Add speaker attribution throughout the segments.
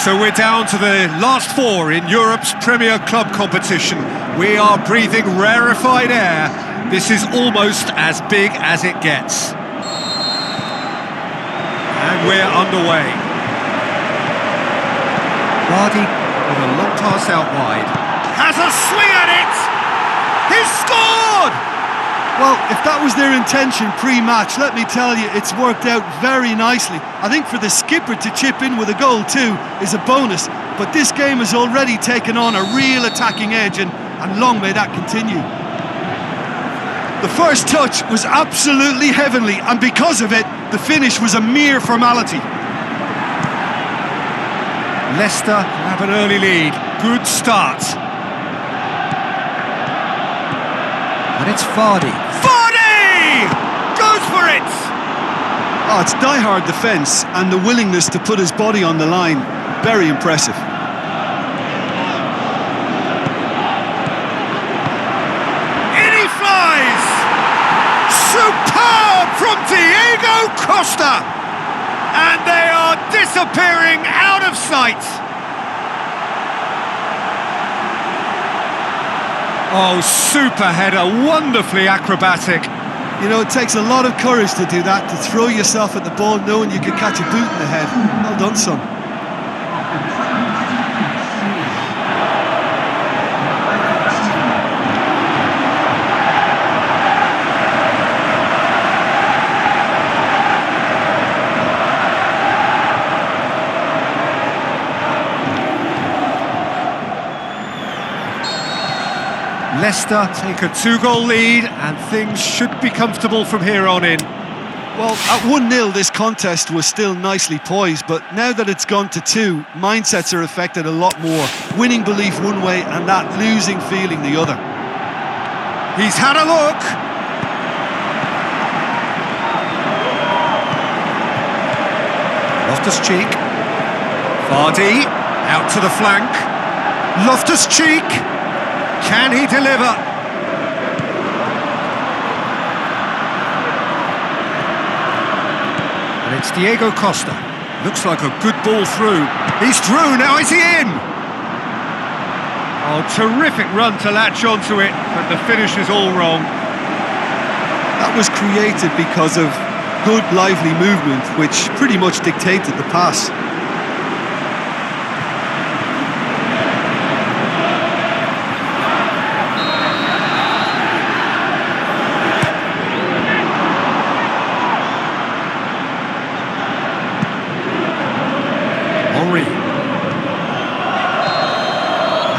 Speaker 1: So we're down to the last four in Europe's Premier Club competition. We are breathing rarefied air. This is almost as big as it gets. And we're underway. Vardy with a long pass out wide. Has a swing at it! He's scored!
Speaker 2: Well, if that was their intention pre-match, let me tell you, it's worked out very nicely. I think for the skipper to chip in with a goal too is a bonus, but this game has already taken on a real attacking edge, and long may that continue. The first touch was absolutely heavenly, and because of it, the finish was a mere formality.
Speaker 1: Leicester have an early lead. Good start. And it's Vardy. Vardy! Goes for it!
Speaker 2: Oh, it's die-hard defence and the willingness to put his body on the line. Very impressive.
Speaker 1: In he flies! Superb from Diego Costa! And they are disappearing out of sight. Oh, super header, wonderfully acrobatic.
Speaker 2: You know, it takes a lot of courage to do that, to throw yourself at the ball knowing you could catch a boot in the head. Well done, son.
Speaker 1: Leicester take a 2-goal lead and things should be comfortable from here on in.
Speaker 2: Well, at 1-0 this contest was still nicely poised, but now that it's gone to 2, mindsets are affected a lot more. Winning belief one way and that losing feeling the other.
Speaker 1: He's had a look. Loftus-Cheek. Vardy out to the flank. Loftus-Cheek. Can he deliver? And it's Diego Costa. Looks like a good ball through. He's through, now is he in? Oh, terrific run to latch onto it, but the finish is all wrong.
Speaker 2: That was created because of good, lively movement, which pretty much dictated the pass.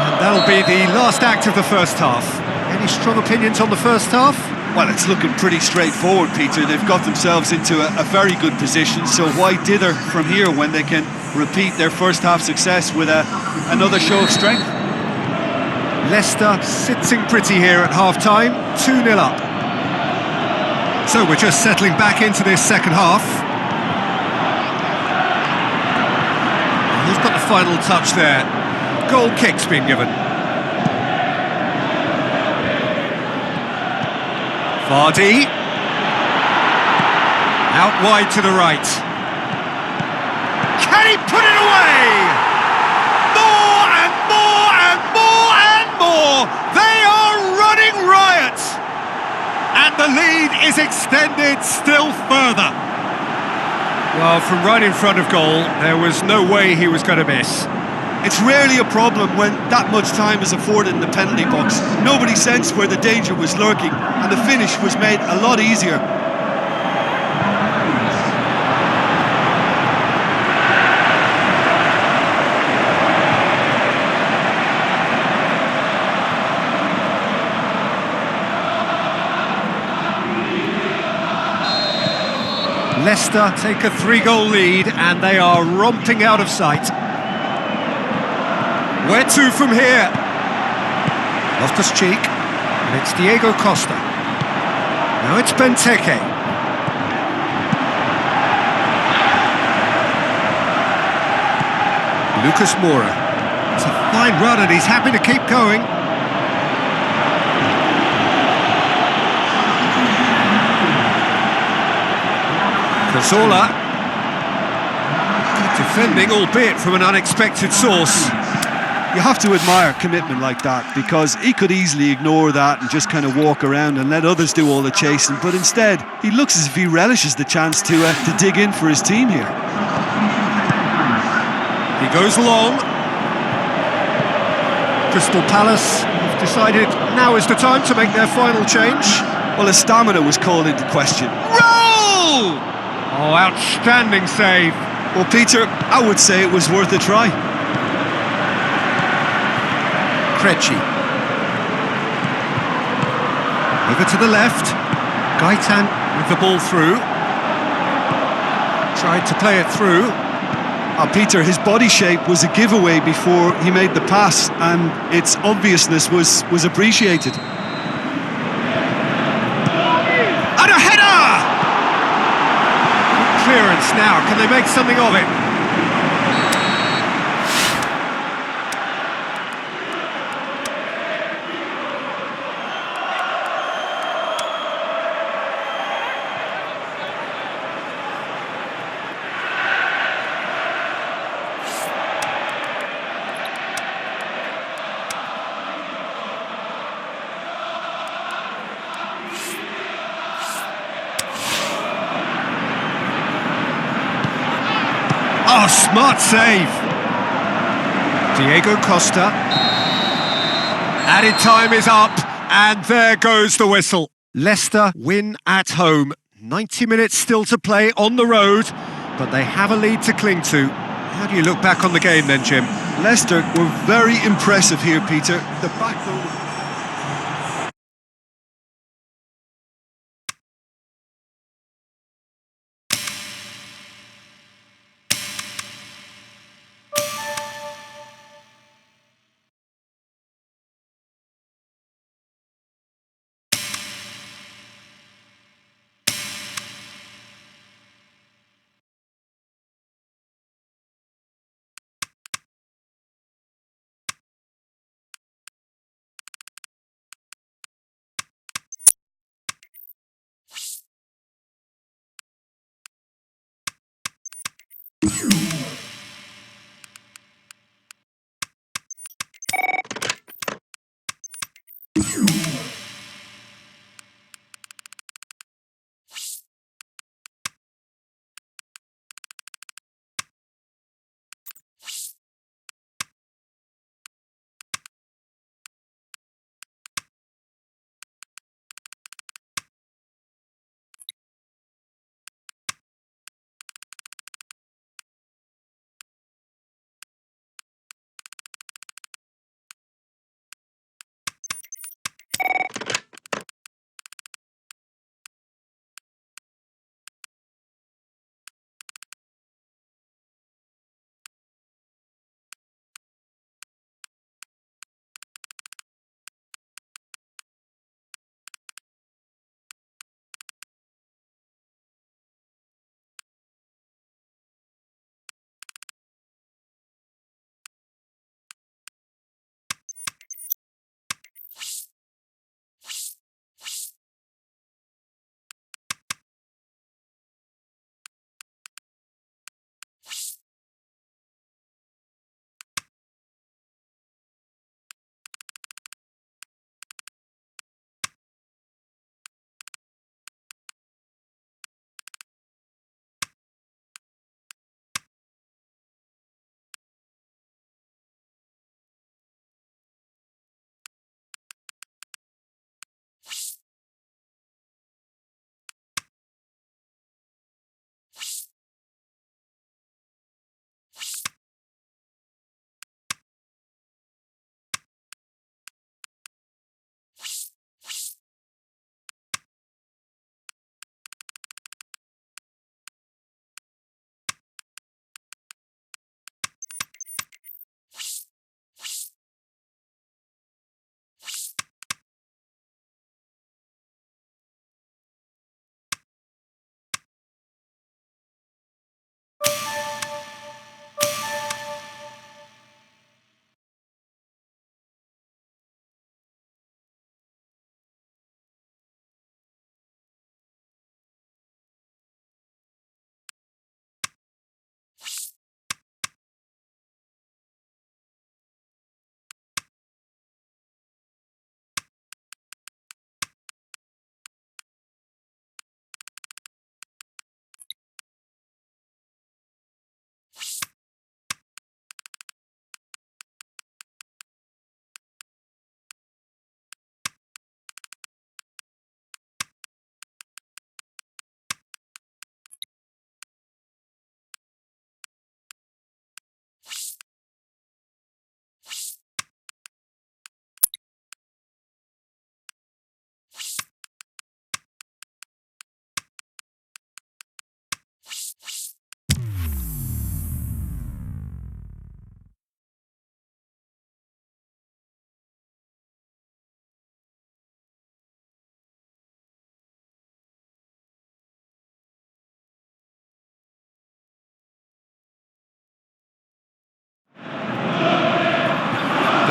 Speaker 1: And that'll be the last act of the first half. Any strong opinions on the first half?
Speaker 2: Well, it's looking pretty straightforward, Peter. They've got themselves into a very good position, so why dither from here when they can repeat their first half success with another show of strength?
Speaker 1: Leicester sitting pretty here at half-time, 2-0 up. So we're just settling back into this second half. Who's got the final touch there? Goal kick's been given. Vardy. Out wide to the right. Can he put it away? More and more and more and more. They are running riot. And the lead is extended still further. Well, from right in front of goal, there was no way he was going to miss.
Speaker 2: It's rarely a problem when that much time is afforded in the penalty box. Nobody sensed where the danger was lurking, and the finish was made a lot easier.
Speaker 1: Leicester take a 3-goal lead and they are romping out of sight. Where to from here? Loftus-Cheek, and it's Diego Costa. Now it's Benteke. Lucas Moura. It's a fine run and he's happy to keep going. Cazorla. Good defending, albeit from an unexpected source.
Speaker 2: You have to admire commitment like that, because he could easily ignore that and just kind of walk around and let others do all the chasing, but instead he looks as if he relishes the chance to dig in for his team here.
Speaker 1: He goes long. Crystal Palace have decided now is the time to make their final change.
Speaker 2: Well, his stamina was called into question.
Speaker 1: Roll! Oh, outstanding save.
Speaker 2: Well, Peter, I would say it was worth a try.
Speaker 1: Krejci. Over to the left. Gaitan with the ball through. Tried to play it through.
Speaker 2: Peter, his body shape was a giveaway before he made the pass, and its obviousness was appreciated.
Speaker 1: And a header! Good clearance now. Can they make something of it? Oh, smart save. Diego Costa. Added time is up, and there goes the whistle. Leicester win at home. 90 minutes still to play on the road, but they have a lead to cling to. How do you look back on the game then, Jim?
Speaker 2: Leicester were very impressive here, Peter. The backbone...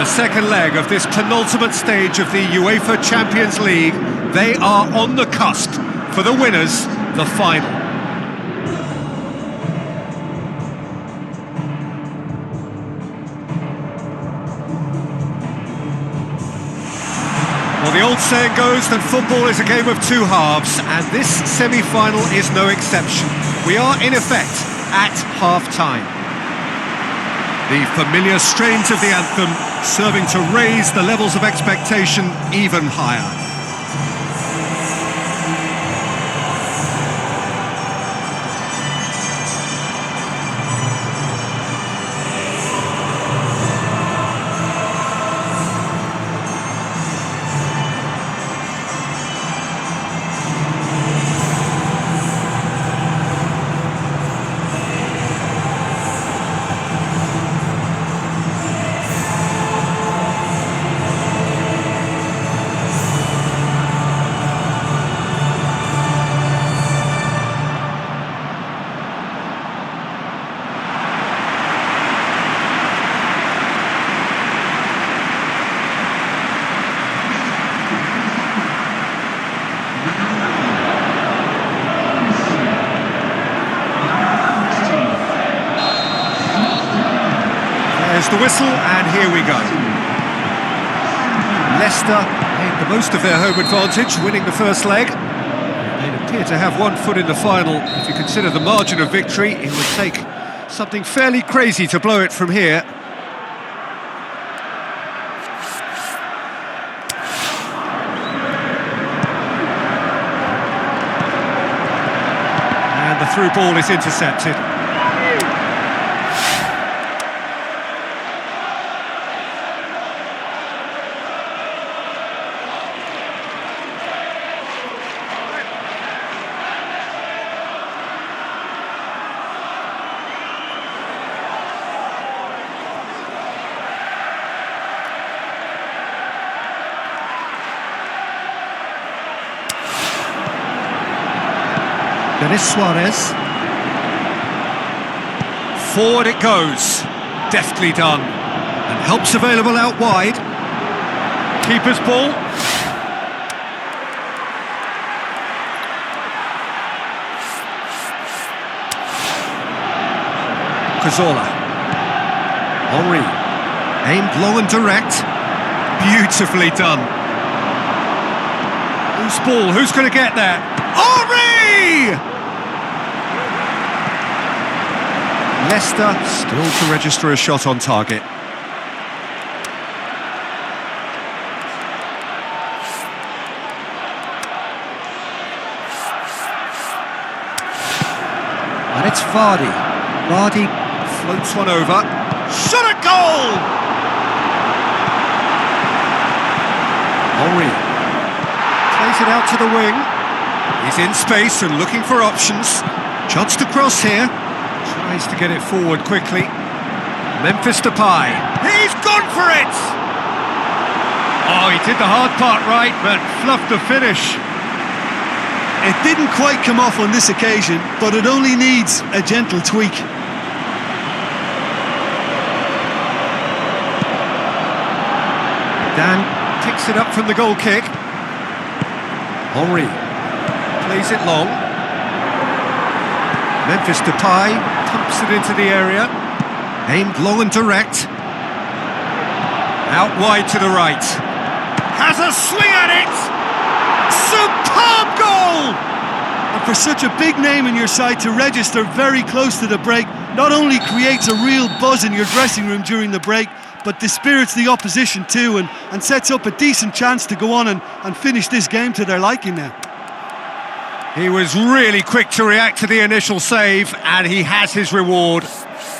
Speaker 1: The second leg of this penultimate stage of the UEFA Champions League. They are on the cusp. For the winners, the final. Well, the old saying goes that football is a game of two halves, and this semi-final is no exception. We are, in effect, at half-time. The familiar strains of the anthem serving to raise the levels of expectation even higher. There's the whistle, and here we go. Leicester made the most of their home advantage, winning the first leg. They appear to have one foot in the final. If you consider the margin of victory, it would take something fairly crazy to blow it from here. And the through ball is intercepted. Denis Suarez. Forward it goes. Deftly done. And help's available out wide. Keeper's ball. Cazorla. Henry. Aimed long and direct. Beautifully done. Whose ball? Who's going to get there? Henry! Leicester still to register a shot on target. And it's Vardy. Vardy floats one over. Shot at goal! Henry plays it out to the wing. He's in space and looking for options. Chance to cross here. Tries to get it forward quickly. Memphis Depay. He's gone for it! Oh, he did the hard part right, but fluffed the finish.
Speaker 2: It didn't quite come off on this occasion, but it only needs a gentle tweak.
Speaker 1: Dan picks it up from the goal kick. Henry plays it long. Memphis Depay pumps it into the area. Aimed long and direct. Out wide to the right. Has a swing at it! Superb goal!
Speaker 2: And for such a big name in your side to register very close to the break, not only creates a real buzz in your dressing room during the break, but dispirits the opposition too, and sets up a decent chance to go on and finish this game to their liking now.
Speaker 1: He was really quick to react to the initial save, and he has his reward.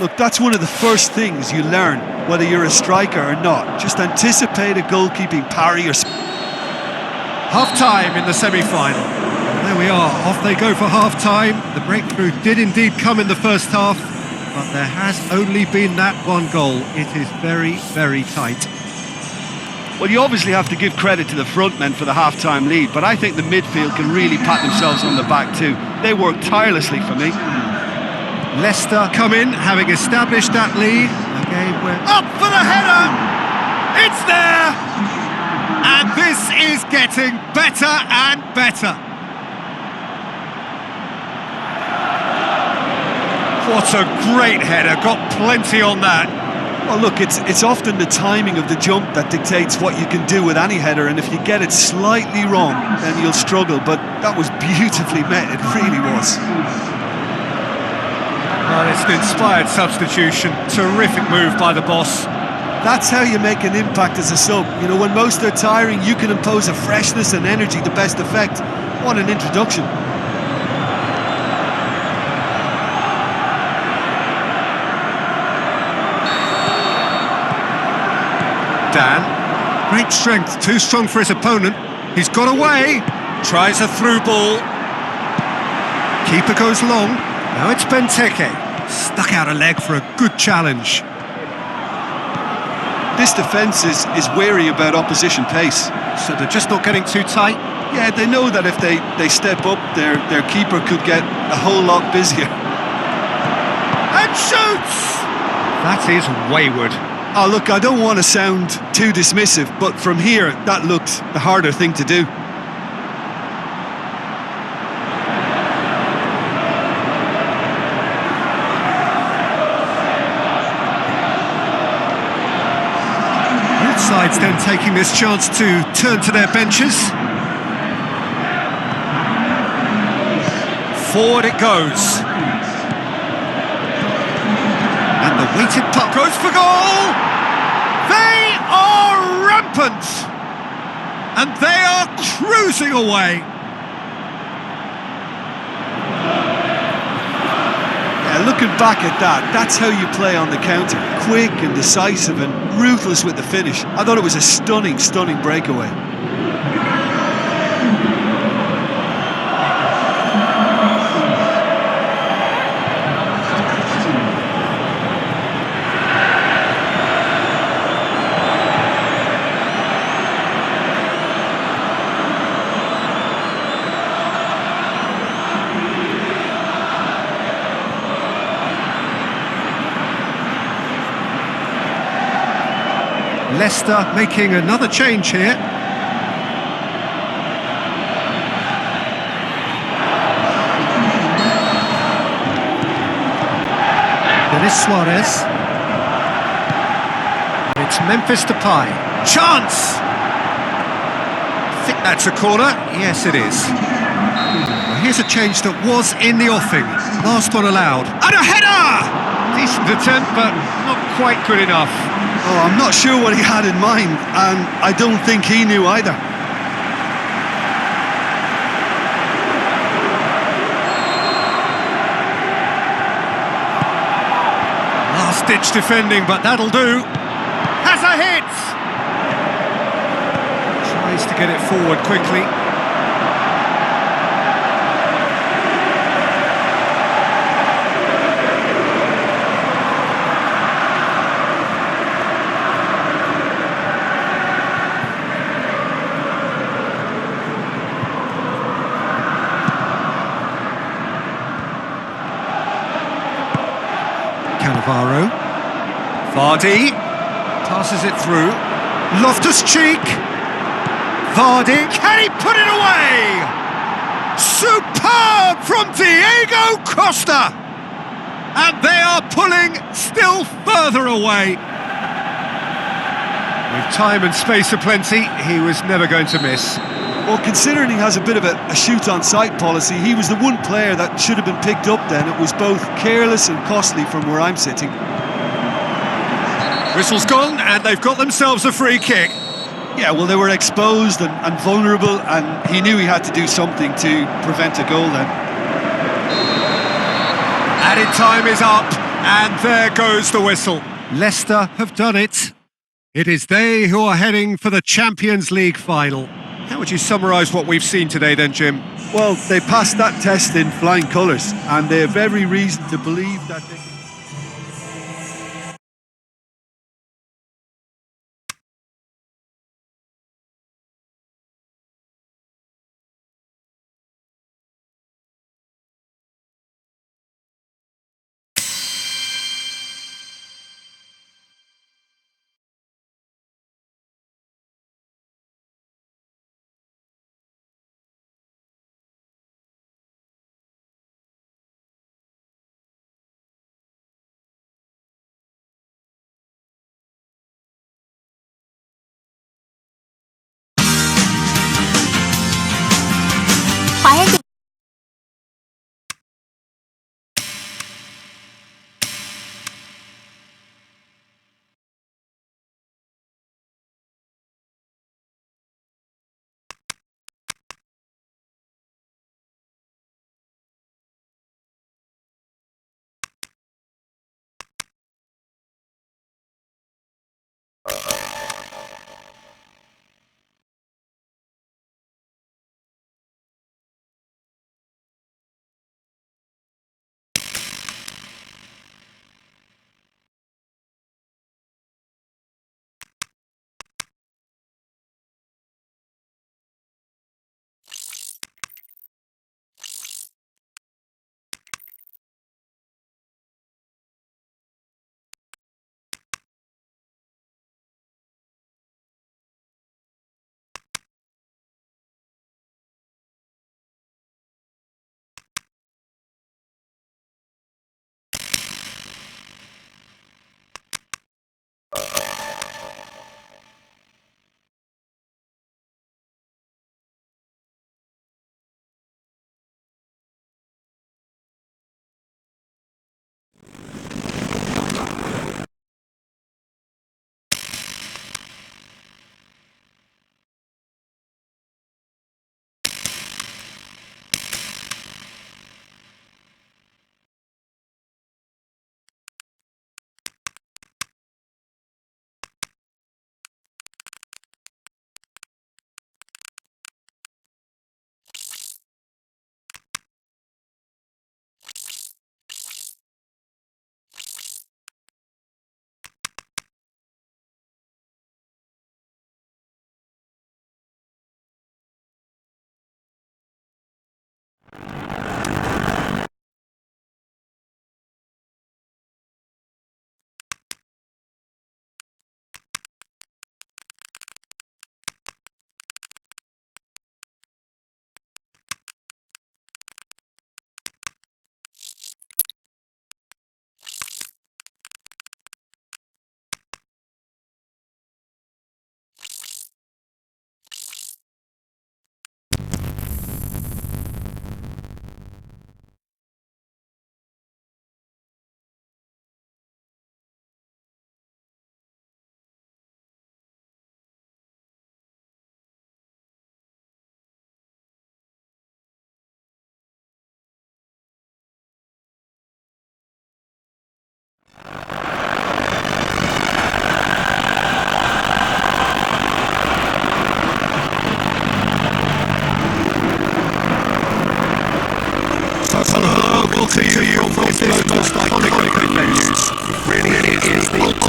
Speaker 2: Look, that's one of the first things you learn, whether you're a striker or not. Just anticipate a goalkeeping parry or...
Speaker 1: Half-time in the semi-final. There we are, off they go for half-time. The breakthrough did indeed come in the first half, but there has only been that one goal. It is very, very tight.
Speaker 2: Well, you obviously have to give credit to the front men for the half-time lead, but I think the midfield can really pat themselves on the back too. They work tirelessly for me.
Speaker 1: Leicester come in, having established that lead. A game where... Up for the header! It's there! And this is getting better and better. What a great header, got plenty on that.
Speaker 2: Well, look, it's often the timing of the jump that dictates what you can do with any header, and if you get it slightly wrong, then you'll struggle, but that was beautifully met, it really was.
Speaker 1: Well, it's an inspired substitution, terrific move by the boss.
Speaker 2: That's how you make an impact as a sub. You know, when most are tiring, you can impose a freshness and energy to best effect. What an introduction.
Speaker 1: Dan, great strength, too strong for his opponent. He's got away, tries a through ball. Keeper goes long, now it's Benteke. Stuck out a leg for a good challenge.
Speaker 2: This defence is wary about opposition pace.
Speaker 1: So they're just not getting too tight?
Speaker 2: Yeah, they know that if they step up, their keeper could get a whole lot busier.
Speaker 1: And shoots! That is wayward.
Speaker 2: Oh, look, I don't want to sound too dismissive, but from here, that looked the harder thing to do.
Speaker 1: Both sides then taking this chance to turn to their benches. Forward it goes. And the weighted puck goes for goal! They are rampant! And they are cruising away!
Speaker 2: Yeah, looking back at that, that's how you play on the counter. Quick and decisive and ruthless with the finish. I thought it was a stunning, stunning breakaway.
Speaker 1: Leicester making another change here. Denis Suarez. And it's Memphis Depay. Chance! I think that's a corner. Yes, it is. Well, here's a change that was in the offing. Last one allowed. And a header! Decent attempt, but not quite good enough.
Speaker 2: Oh, I'm not sure what he had in mind, and I don't think he knew either.
Speaker 1: Last-ditch defending, but that'll do. Has a hit! Tries to get it forward quickly. Cannavaro. Vardy passes it through. Loftus-Cheek. Vardy. Can he put it away? Superb from Diego Costa. And they are pulling still further away. With time and space aplenty, he was never going to miss.
Speaker 2: Well, considering he has a bit of a shoot-on-sight policy, he was the one player that should have been picked up then. It was both careless and costly from where I'm sitting.
Speaker 1: Whistle's gone, and they've got themselves a free kick.
Speaker 2: Yeah, well, they were exposed and vulnerable, and he knew he had to do something to prevent a goal then.
Speaker 1: Added time is up, and there goes the whistle. Leicester have done it. It is they who are heading for the Champions League final. How would you summarise what we've seen today then, Jim?
Speaker 2: Well, they passed that test in flying colours, and they have every reason to believe that they...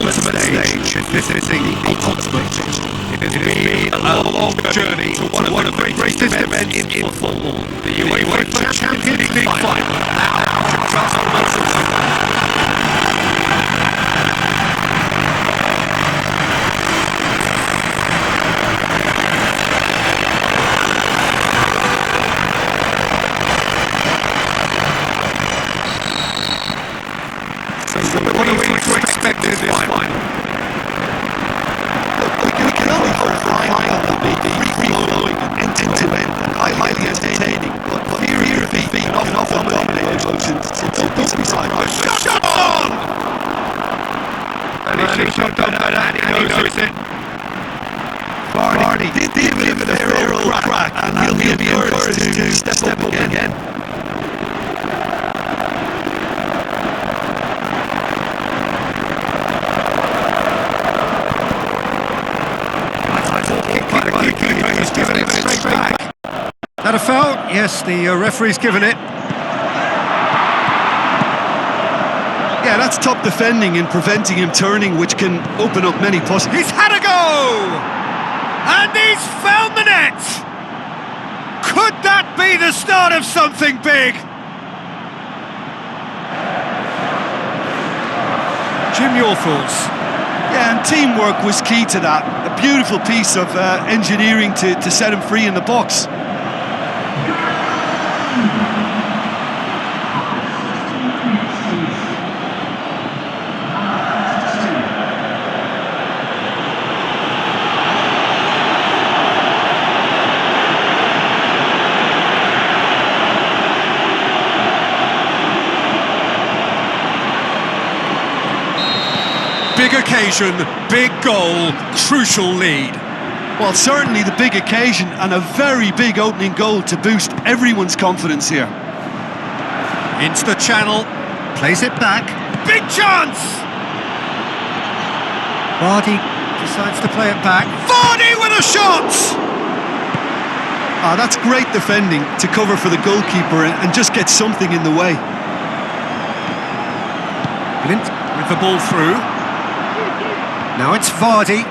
Speaker 1: ultimate stage, and this is the ultimate. It has been a long journey to one of the greatest events in football, the UEFA Champions League final. Now, to transform. What are we to expect in this final?
Speaker 2: We can only hope for a final that will be free-flowing and intimate and highly entertaining, but fear of being off dominated emotions, don't be surprised.
Speaker 1: Shut on! And he should have done better, and he knows it.
Speaker 2: Vardy did give it a fair old crack, and he'll be encouraged to step up again.
Speaker 1: That a foul? Yes, the referee's given it.
Speaker 2: Yeah, that's top defending and preventing him turning, which can open up many possibilities.
Speaker 1: He's had a go! And he's found the net! Could that be the start of something big? Jim, your thoughts?
Speaker 2: Yeah, and teamwork was key to that. A beautiful piece of engineering to set him free in the box.
Speaker 1: Big occasion, big goal, crucial lead.
Speaker 2: Well, certainly the big occasion and a very big opening goal to boost everyone's confidence here.
Speaker 1: Into the channel, plays it back. Big chance! Vardy decides to play it back. Vardy with a shot!
Speaker 2: That's great defending to cover for the goalkeeper and just get something in the way.
Speaker 1: Glint with the ball through. Now it's Vardy.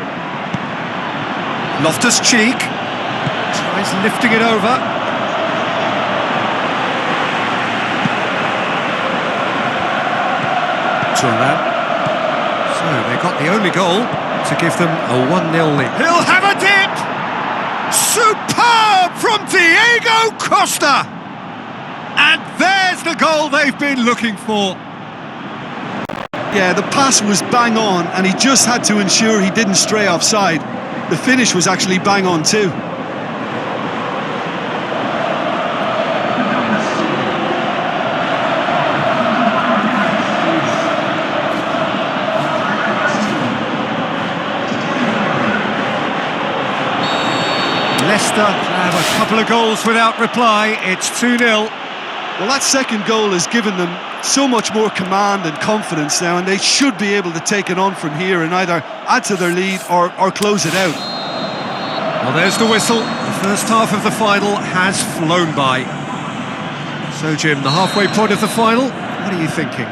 Speaker 1: Loftus-Cheek tries lifting it over. Thuram. So they got the only goal to give them a 1-0 lead. He'll have a dip! Superb from Diego Costa! And there's the goal they've been looking for.
Speaker 2: Yeah, the pass was bang on, and he just had to ensure he didn't stray offside. The finish was actually bang on too.
Speaker 1: Leicester have a couple of goals without reply. It's 2-0.
Speaker 2: Well, that second goal has given them so much more command and confidence now, and they should be able to take it on from here and either add to their lead or close it out.
Speaker 1: Well, there's the whistle. The first half of the final has flown by. So, Jim, the halfway point of the final, what are you thinking?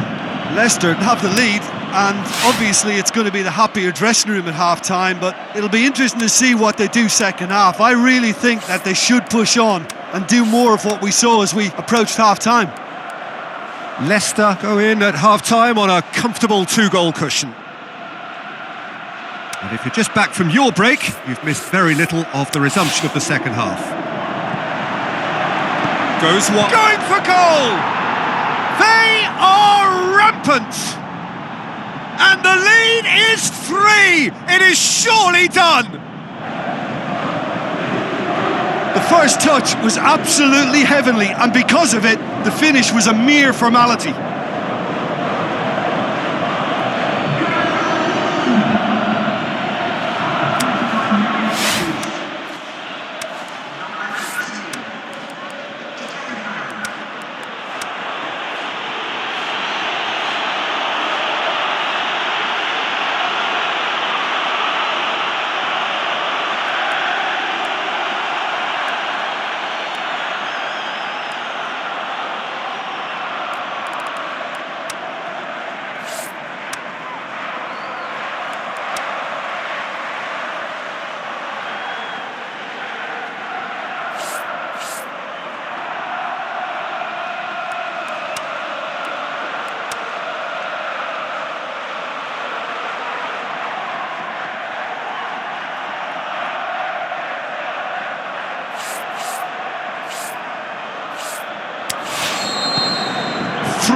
Speaker 2: Leicester have the lead, and obviously it's going to be the happier dressing room at half-time, but it'll be interesting to see what they do second half. I really think that they should push on and do more of what we saw as we approached half-time.
Speaker 1: Leicester go in at half-time on a comfortable 2-goal cushion. And if you're just back from your break, you've missed very little of the resumption of the second half. Goes what? Going for goal! They are rampant! And the lead is 3! It is surely done!
Speaker 2: The first touch was absolutely heavenly, and because of it, the finish was a mere formality.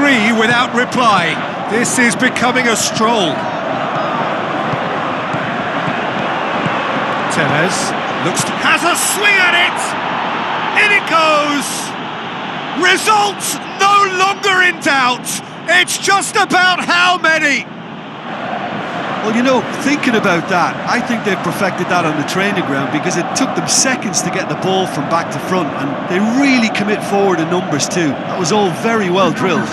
Speaker 1: 3 without reply. This is becoming a stroll. Tevez has a swing at it. In it goes. Results no longer in doubt. It's just about how many.
Speaker 2: Well, you know, thinking about that, I think they've perfected that on the training ground because it took them seconds to get the ball from back to front, and they really commit forward in numbers too. That was all very well drilled.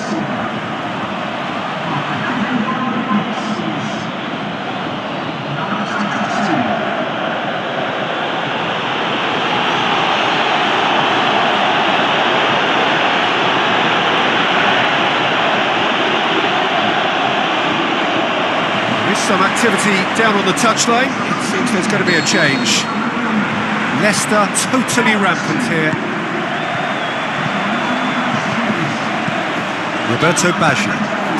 Speaker 1: Some activity down on the touchline. It seems there's going to be a change. Leicester totally rampant here. Roberto Baggio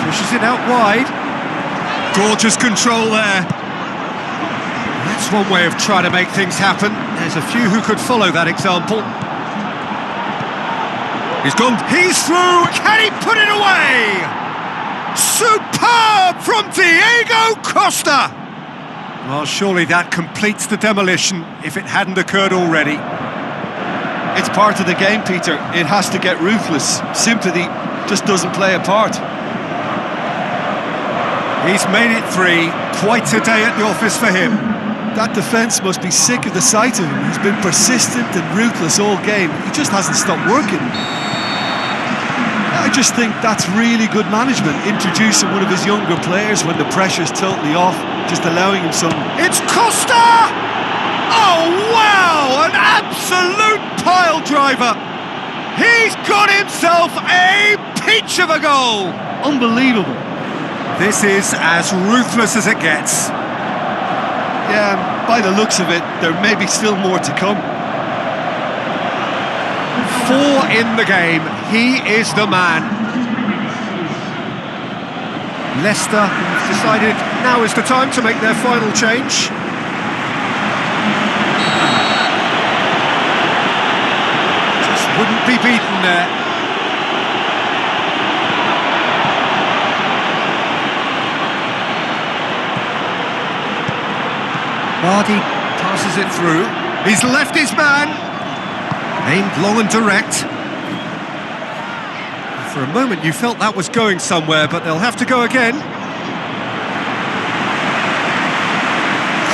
Speaker 1: pushes it out wide. Gorgeous control there. That's one way of trying to make things happen. There's a few who could follow that example. He's through. Can he put it away? Superb from Diego Costa! Well, surely that completes the demolition if it hadn't occurred already.
Speaker 2: It's part of the game, Peter. It has to get ruthless. Sympathy just doesn't play a part.
Speaker 1: He's made it 3. Quite a day at the office for him.
Speaker 2: That defence must be sick of the sight of him. He's been persistent and ruthless all game. He just hasn't stopped working. I just think that's really good management, introducing one of his younger players when the pressure's totally off, just allowing him some...
Speaker 1: It's Costa! Oh, wow! An absolute pile driver! He's got himself a peach of a goal!
Speaker 2: Unbelievable.
Speaker 1: This is as ruthless as it gets.
Speaker 2: Yeah, by the looks of it, there may be still more to come.
Speaker 1: 4 in the game. He is the man. Leicester have decided now is the time to make their final change. Just wouldn't be beaten there. Vardy passes it through. He's left his man. Aimed long and direct. For a moment you felt that was going somewhere, but they'll have to go again.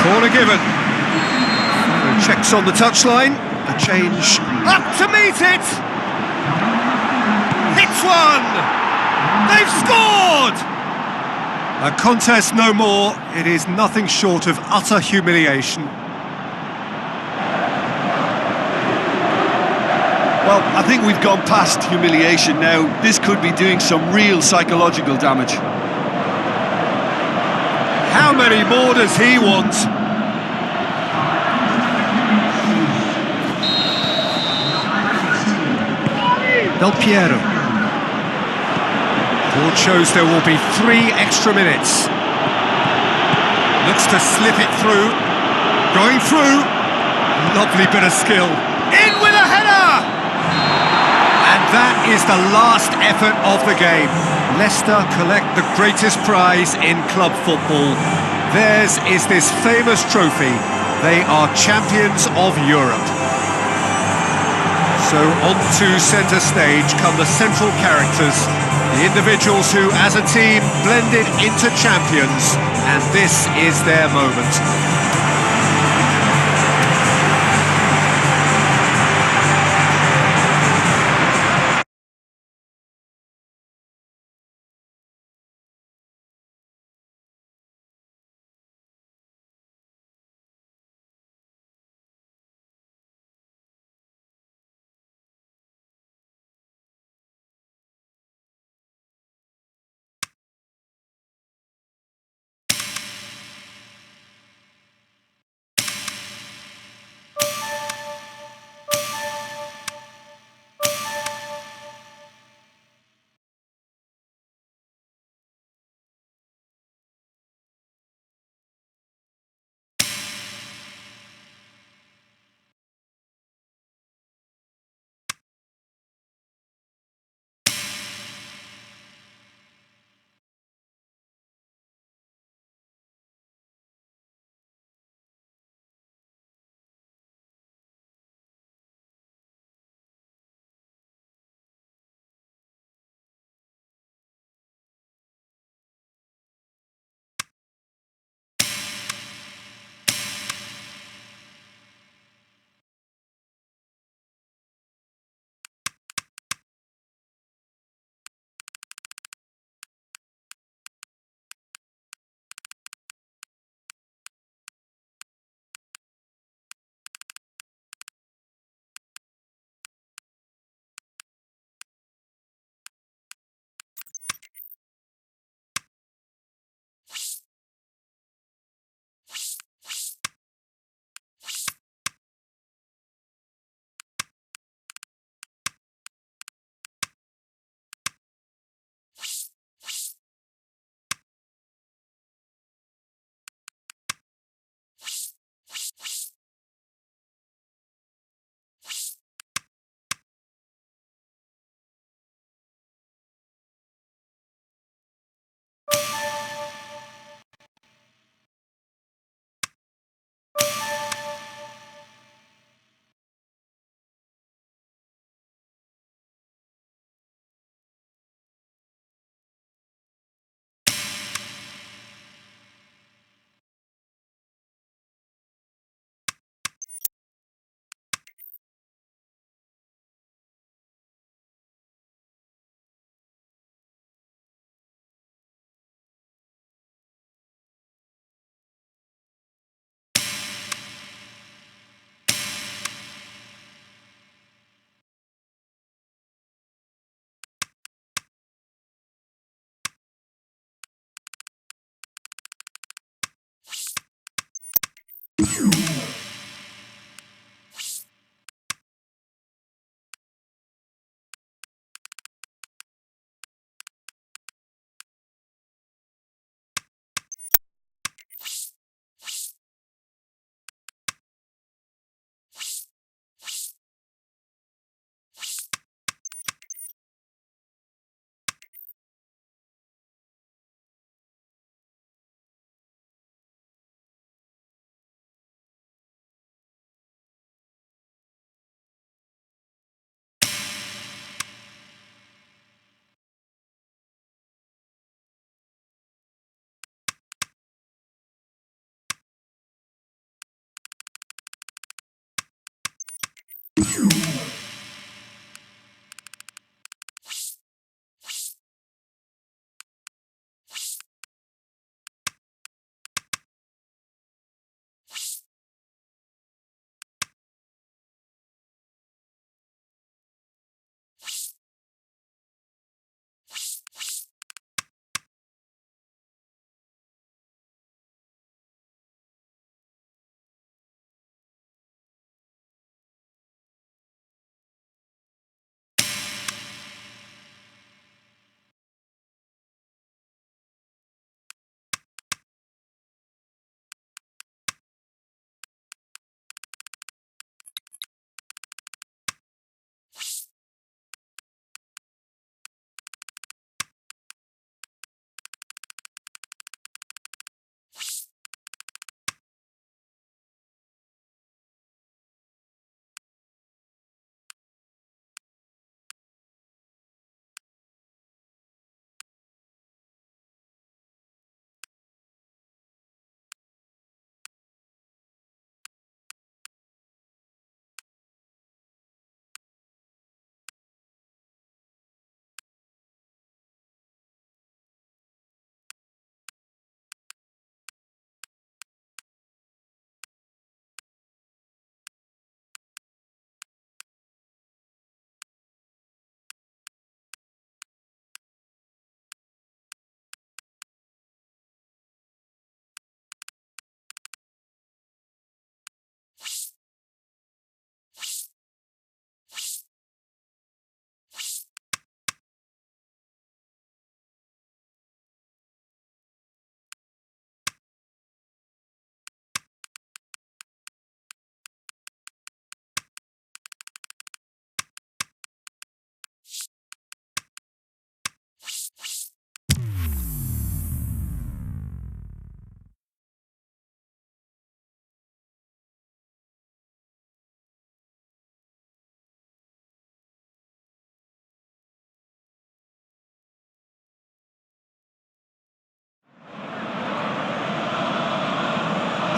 Speaker 1: Corner given. Checks on the touchline. A change. Up to meet it! Hits one! They've scored! A contest no more. It is nothing short of utter humiliation.
Speaker 2: Well, I think we've gone past humiliation now. This could be doing some real psychological damage.
Speaker 1: How many more does he want? Del Piero. Board shows there will be 3 extra minutes. Looks to slip it through. Going through. Lovely bit of skill. In with a header! And that is the last effort of the game. Leicester collect the greatest prize in club football. Theirs is this famous trophy. They are champions of Europe. So onto centre stage come the central characters, the individuals who, as a team, blended into champions, and this is their moment.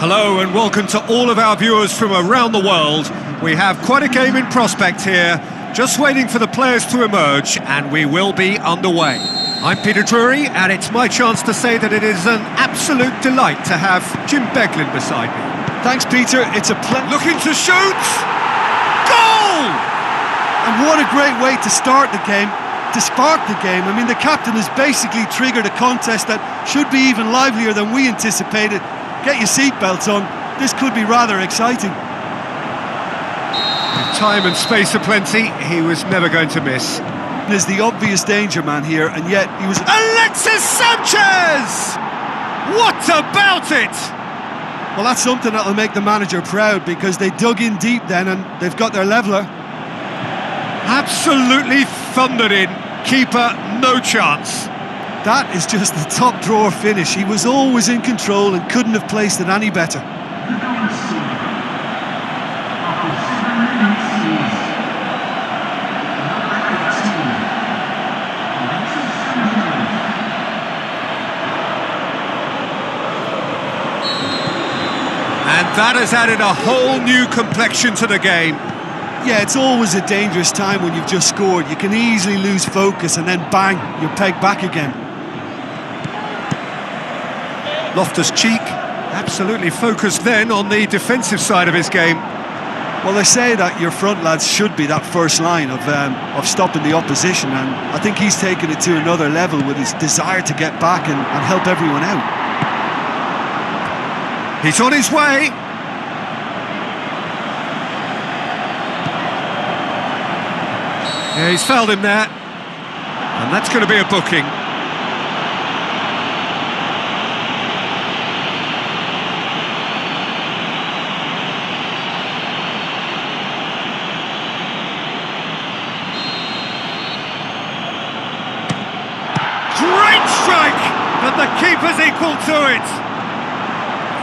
Speaker 1: Hello and welcome to all of our viewers from around the world. We have quite a game in prospect here, just waiting for the players to emerge, and we will be underway. I'm Peter Drury, and it's my chance to say that it is an absolute delight to have Jim Beglin beside me.
Speaker 2: Thanks, Peter. It's a pleasure.
Speaker 1: Looking to shoot! Goal!
Speaker 2: And what a great way to start the game, to spark the game. I mean, the captain has basically triggered a contest that should be even livelier than we anticipated. Get your seatbelts on. This could be rather exciting.
Speaker 1: With time and space aplenty, he was never going to miss.
Speaker 2: There's the obvious danger man here, and yet he was...
Speaker 1: Alexis Sanchez! What about it?
Speaker 2: Well, that's something that'll make the manager proud, because they dug in deep then and they've got their leveller.
Speaker 1: Absolutely thundered in. Keeper, no chance.
Speaker 2: That is just the top drawer finish. He was always in control and couldn't have placed it any better.
Speaker 1: And that has added a whole new complexion to the game.
Speaker 2: Yeah, it's always a dangerous time when you've just scored. You can easily lose focus and then bang, you're pegged back again.
Speaker 1: Loftus-Cheek absolutely focused then on the defensive side of his game.
Speaker 2: Well, they say that your front lads should be that first line of stopping the opposition, and I think he's taken it to another level with his desire to get back and help everyone out.
Speaker 1: He's on his way. Yeah, he's fouled him there. And that's going to be a booking. Great strike! But the keeper's equal to it.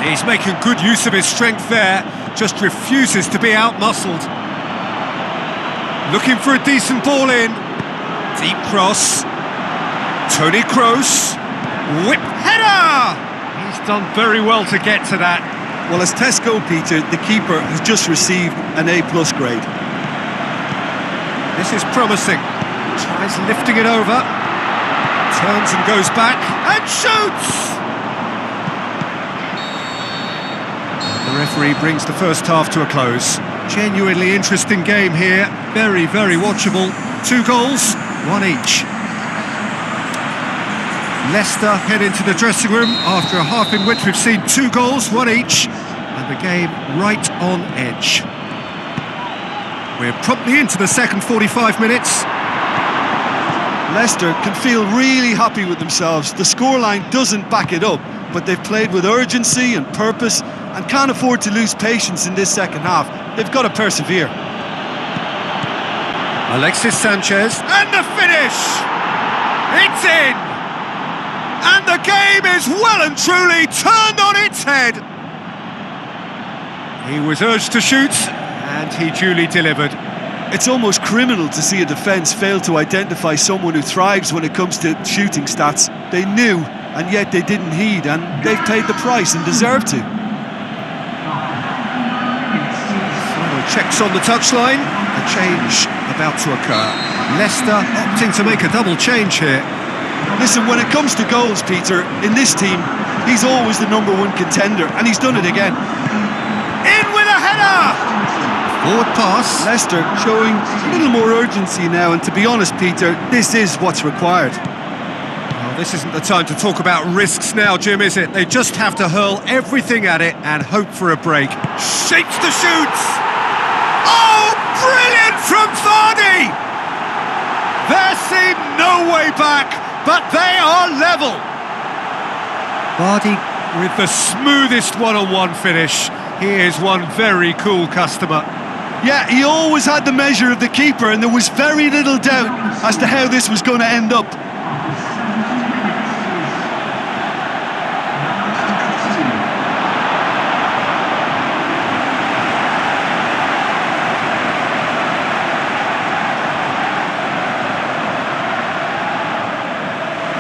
Speaker 1: He's making good use of his strength there, just refuses to be out-muscled. Looking for a decent ball in. Deep cross. Toni Kroos. Whip header! He's done very well to get to that.
Speaker 2: Well, as Tesco, Peter, the keeper has just received an A+ grade.
Speaker 1: This is promising. Tries lifting it over. Turns and goes back. And shoots! The referee brings the first half to a close. Genuinely interesting game here. Very, very watchable. 2 goals, 1 each. Leicester head into the dressing room after a half in which we've seen 2 goals, 1 each, and the game right on edge. We're promptly into the second 45 minutes.
Speaker 2: Leicester can feel really happy with themselves. The scoreline doesn't back it up, but they've played with urgency and purpose and can't afford to lose patience in this second half. They've got to persevere.
Speaker 1: Alexis Sanchez, and the finish! It's in! And the game is well and truly turned on its head! He was urged to shoot, and he duly delivered.
Speaker 2: It's almost criminal to see a defence fail to identify someone who thrives when it comes to shooting stats. They knew, and yet they didn't heed, and they've paid the price and deserve to.
Speaker 1: Final checks on the touchline. A change about to occur. Leicester opting to make a double change here.
Speaker 2: Listen, when it comes to goals, Peter, in this team, he's always the #1 contender, and he's done it again.
Speaker 1: In with a header! Forward pass.
Speaker 2: Leicester showing a little more urgency now, and to be honest, Peter, this is what's required.
Speaker 1: Well, this isn't the time to talk about risks now, Jim, is it? They just have to hurl everything at it and hope for a break. Shapes to shoot! Oh, brilliant from Vardy! There seemed no way back, but they are level. Vardy with the smoothest one-on-one finish. He is one very cool customer.
Speaker 2: Yeah, he always had the measure of the keeper, and there was very little doubt as to how this was going to end up.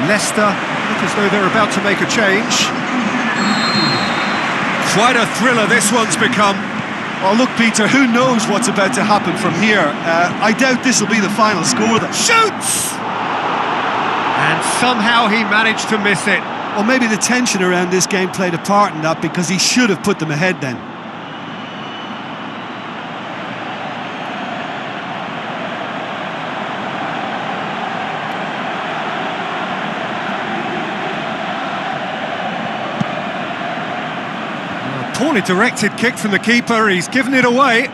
Speaker 1: Leicester look as though they're about to make a change. Quite a thriller this one's become.
Speaker 2: Oh, look, Peter, who knows what's about to happen from here? I doubt this will be the final score.
Speaker 1: Shoots! And somehow he managed to miss it.
Speaker 2: Well, maybe the tension around this game played a part in that, because he should have put them ahead then.
Speaker 1: Poorly directed kick from the keeper, he's given it away.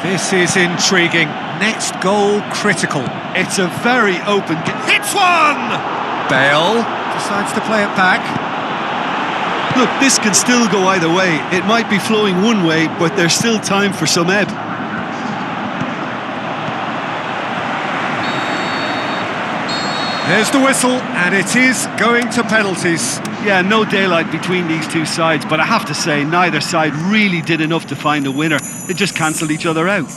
Speaker 1: This is intriguing. Next goal critical.
Speaker 2: It's a very open game.
Speaker 1: Hits one! Bale decides to play it back.
Speaker 2: Look, this can still go either way. It might be flowing one way, but there's still time for some ebb.
Speaker 1: There's the whistle, and it is going to penalties.
Speaker 2: Yeah, no daylight between these two sides, but I have to say, neither side really did enough to find a winner. They just cancelled each other out.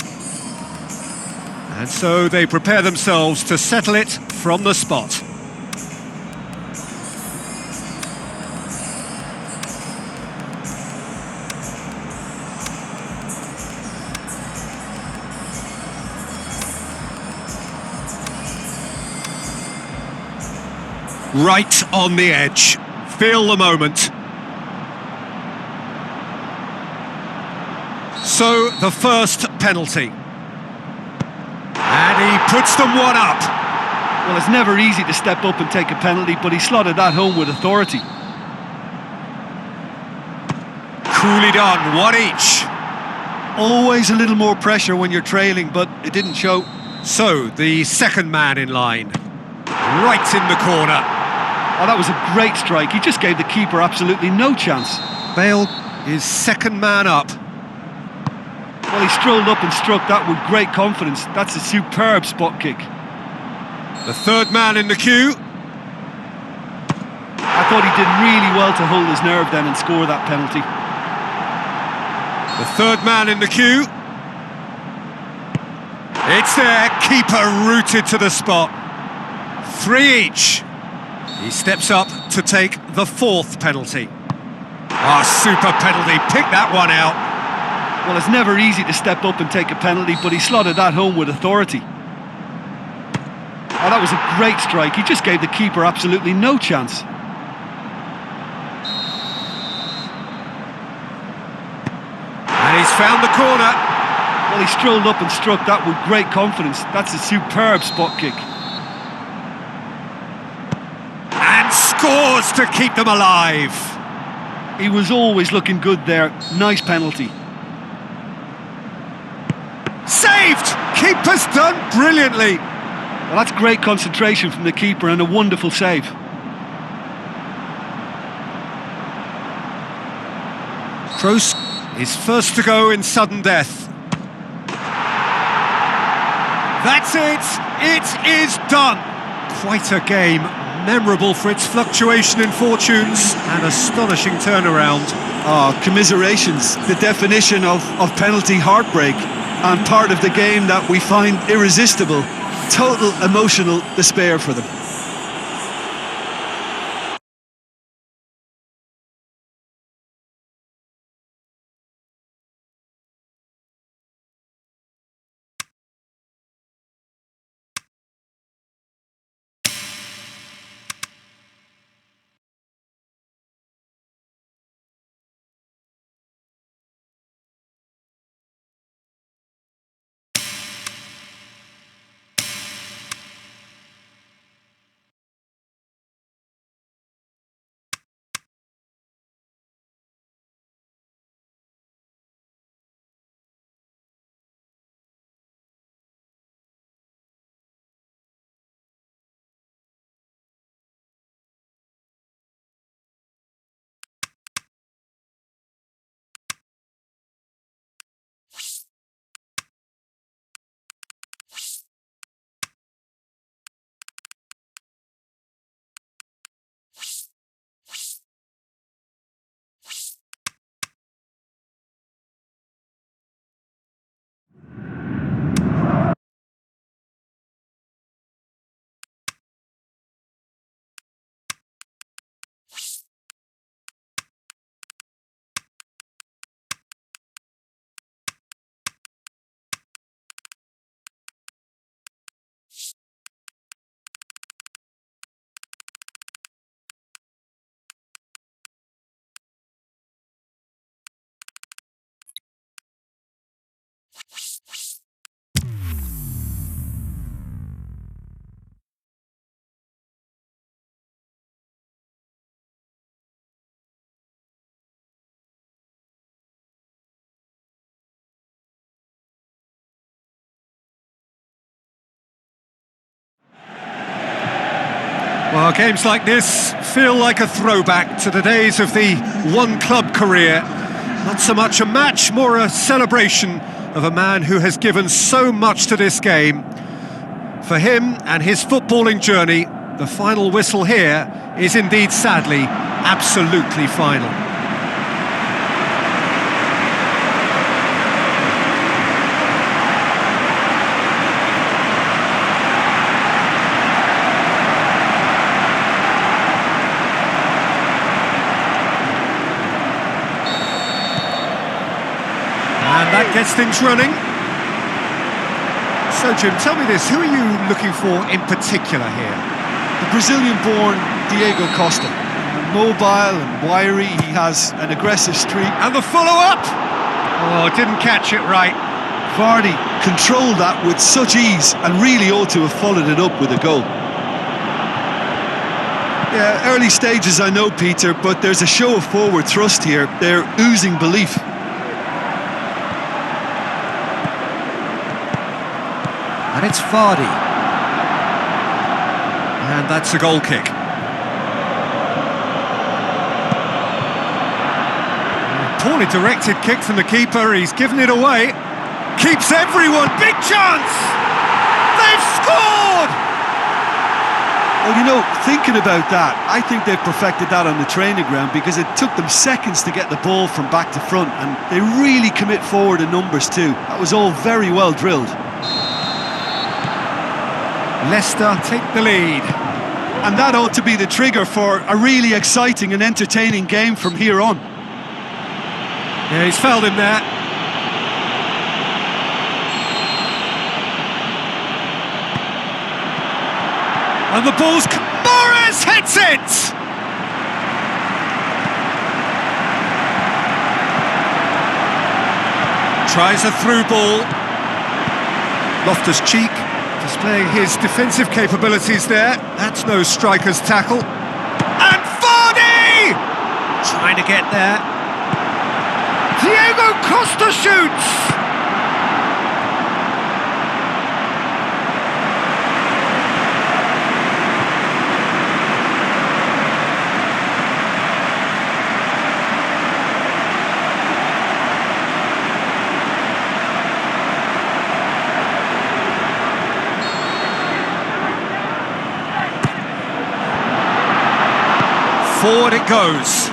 Speaker 1: And so they prepare themselves to settle it from the spot. Right on the edge. Feel the moment. So, the first penalty. And he puts them one up.
Speaker 2: Well, it's never easy to step up and take a penalty, but he slotted that home with authority.
Speaker 1: Coolly done, one each.
Speaker 2: Always a little more pressure when you're trailing, but it didn't show.
Speaker 1: So, the second man in line. Right in the corner.
Speaker 2: Oh, that was a great strike. He just gave the keeper absolutely no chance.
Speaker 1: Bale is second man up.
Speaker 2: Well, he strolled up and struck that with great confidence. That's a superb spot kick.
Speaker 1: The third man in the queue.
Speaker 2: I thought he did really well to hold his nerve then and score that penalty.
Speaker 1: The third man in the queue. It's there, keeper rooted to the spot. Three each. He steps up to take the fourth penalty. Ah, super penalty, pick that one out.
Speaker 2: Well, it's never easy to step up and take a penalty, but he slotted that home with authority. Oh, that was a great strike. He just gave the keeper absolutely no chance.
Speaker 1: And he's found the corner.
Speaker 2: Well, he strolled up and struck that with great confidence. That's a superb spot kick.
Speaker 1: And scores to keep them alive.
Speaker 2: He was always looking good there. Nice penalty.
Speaker 1: Saved! Keeper's done brilliantly.
Speaker 2: Well, that's great concentration from the keeper and a wonderful save.
Speaker 1: Kroos is first to go in sudden death. That's it! It is done! Quite a game, memorable for its fluctuation in fortunes and astonishing turnaround.
Speaker 2: Oh, commiserations, the definition of penalty heartbreak, and part of the game that we find irresistible. Total emotional despair for them.
Speaker 1: Well, games like this feel like a throwback to the days of the one-club career. Not so much a match, more a celebration of a man who has given so much to this game. For him and his footballing journey, the final whistle here is indeed, sadly, absolutely final. And that gets things running. So, Jim, tell me this, who are you looking for in particular here?
Speaker 2: The Brazilian-born Diego Costa. Mobile and wiry, he has an aggressive streak.
Speaker 1: And the follow-up! Oh, didn't catch it right.
Speaker 2: Vardy controlled that with such ease and really ought to have followed it up with a goal. Yeah, early stages I know, Peter, but there's a show of forward thrust here. They're oozing belief.
Speaker 1: And it's Vardy. And that's a goal kick. Poorly directed kick from the keeper, he's given it away. Keeps everyone, big chance! They've scored!
Speaker 2: Well, you know, thinking about that, I think they've perfected that on the training ground because it took them seconds to get the ball from back to front and they really commit forward in numbers too. That was all very well drilled.
Speaker 1: Leicester take the lead.
Speaker 2: And that ought to be the trigger for a really exciting and entertaining game from here on.
Speaker 1: Yeah, he's fouled him there. And the ball's... Morris hits it! Tries a through ball. Loftus-Cheek displaying his defensive capabilities there. That's no striker's tackle. And Vardy! Trying to get there. Diego Costa shoots! Forward it goes.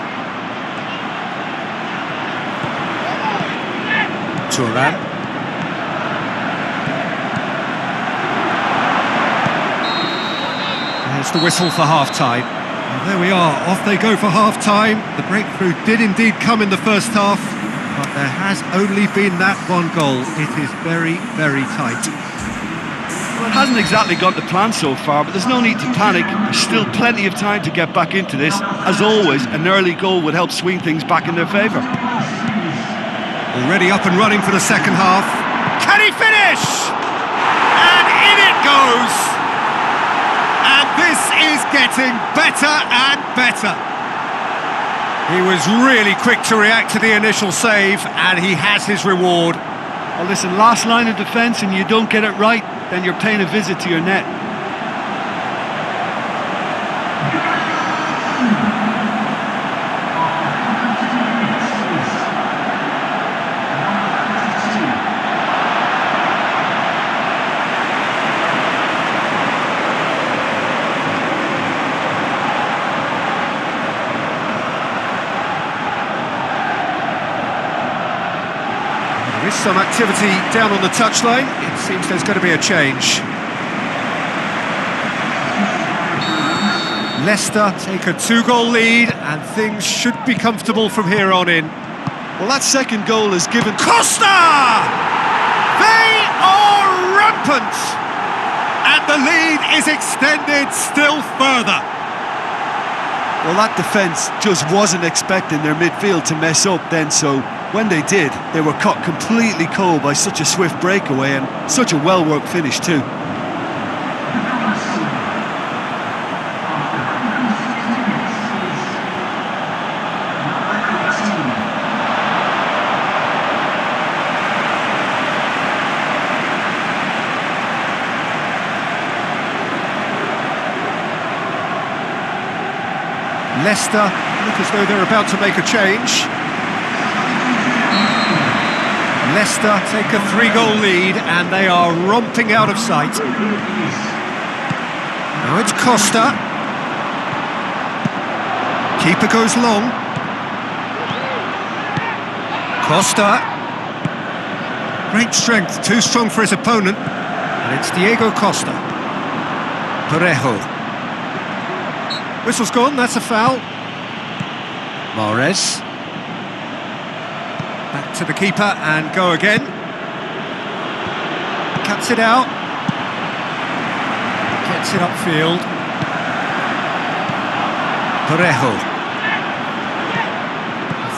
Speaker 1: Thuram. There's the whistle for half-time. And there we are, off they go for half-time. The breakthrough did indeed come in the first half, but there has only been that one goal. It is very, very tight.
Speaker 2: Well, it hasn't exactly got the plan so far, but there's no need to panic. There's still plenty of time to get back into this. As always, an early goal would help swing things back in their favour.
Speaker 1: Already up and running for the second half. Can he finish? And in it goes! And this is getting better and better. He was really quick to react to the initial save, and he has his reward.
Speaker 2: Well, listen, last line of defence and you don't get it right, then you're paying a visit to your net.
Speaker 1: There is some activity down on the touchline. It seems there's going to be a change. Leicester take a 2-goal lead and things should be comfortable from here on in.
Speaker 2: Well, that second goal has given...
Speaker 1: Costa! They are rampant! And the lead is extended still further.
Speaker 2: Well, that defence just wasn't expecting their midfield to mess up then, so when they did, they were caught completely cold by such a swift breakaway and such a well-worked finish too.
Speaker 1: Leicester look as though they're about to make a change. Leicester take a 3-goal lead and they are romping out of sight. Now it's Costa. Keeper goes long. Costa. Great strength, too strong for his opponent. And it's Diego Costa. Parejo. Whistle's gone, that's a foul. Mahrez. Back to the keeper and go again. Cuts it out. Gets it upfield. Parejo.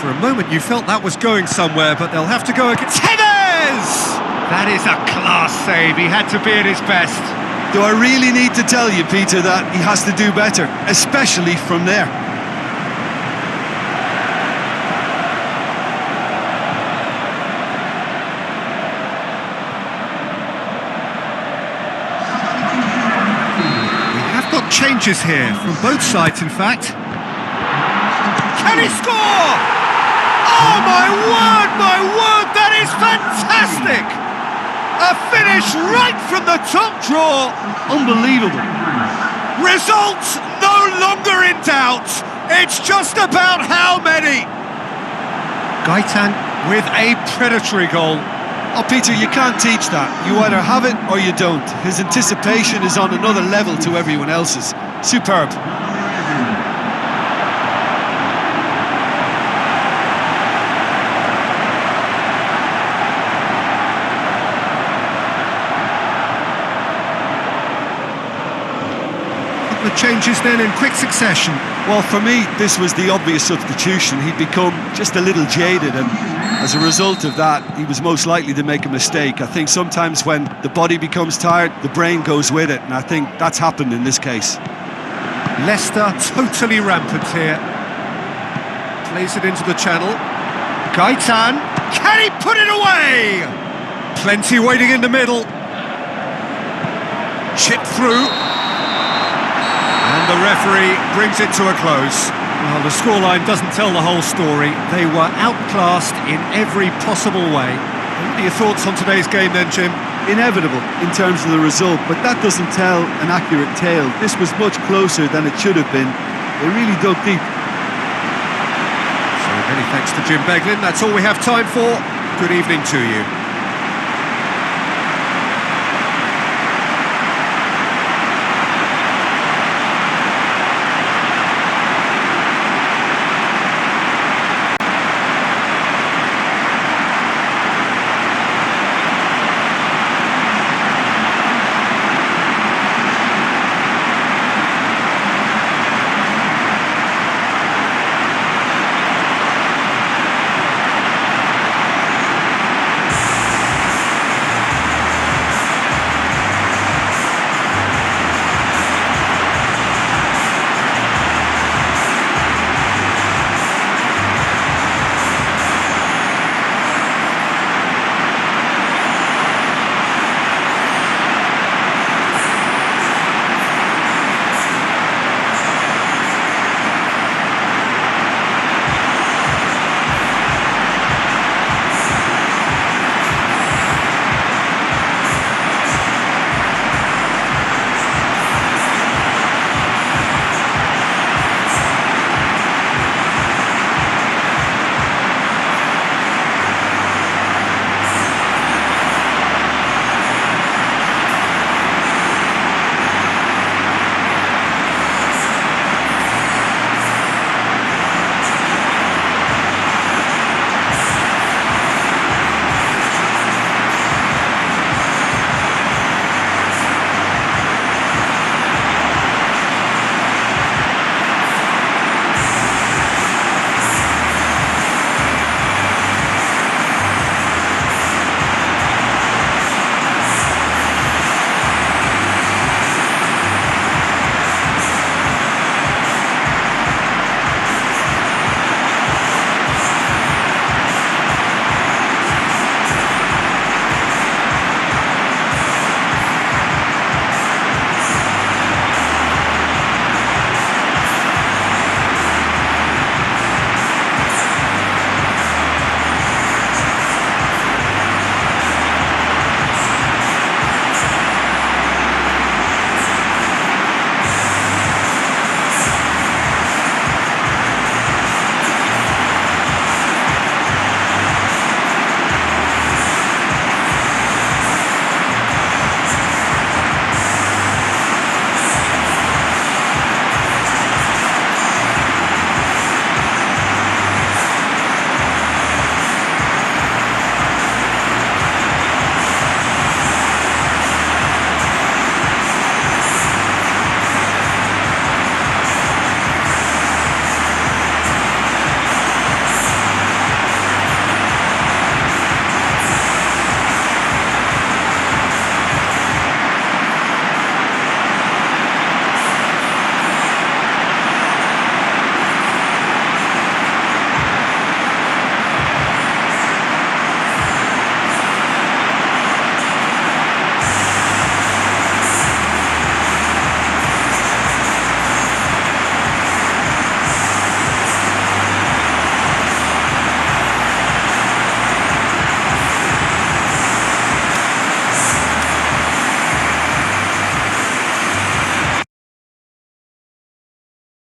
Speaker 1: For a moment you felt that was going somewhere, but they'll have to go again. Tevez! That is a class save, he had to be at his best.
Speaker 2: Do I really need to tell you, Peter, that he has to do better, especially from there?
Speaker 1: We have got changes here, from both sides in fact. Can he score? Oh my word, that is fantastic! A finish right from the top draw.
Speaker 2: Unbelievable.
Speaker 1: Results no longer in doubt. It's just about how many. Gaitan with a predatory goal.
Speaker 2: Oh, Peter, you can't teach that. You either have it or you don't. His anticipation is on another level to everyone else's. Superb.
Speaker 1: The changes then in quick succession.
Speaker 2: Well, for me, this was the obvious substitution. He'd become just a little jaded, and as a result of that, he was most likely to make a mistake. I think sometimes when the body becomes tired, the brain goes with it, and I think that's happened in this case.
Speaker 1: Leicester totally rampant here. Plays it into the channel. Gaitan, can he put it away? Plenty waiting in the middle. Chip through. And the referee brings it to a close. Well, the scoreline doesn't tell the whole story. They were outclassed in every possible way. What are your thoughts on today's game then, Jim?
Speaker 2: Inevitable in terms of the result, but that doesn't tell an accurate tale. This was much closer than it should have been. They really dug deep.
Speaker 1: So many thanks to Jim Beglin. That's all we have time for. Good evening to you.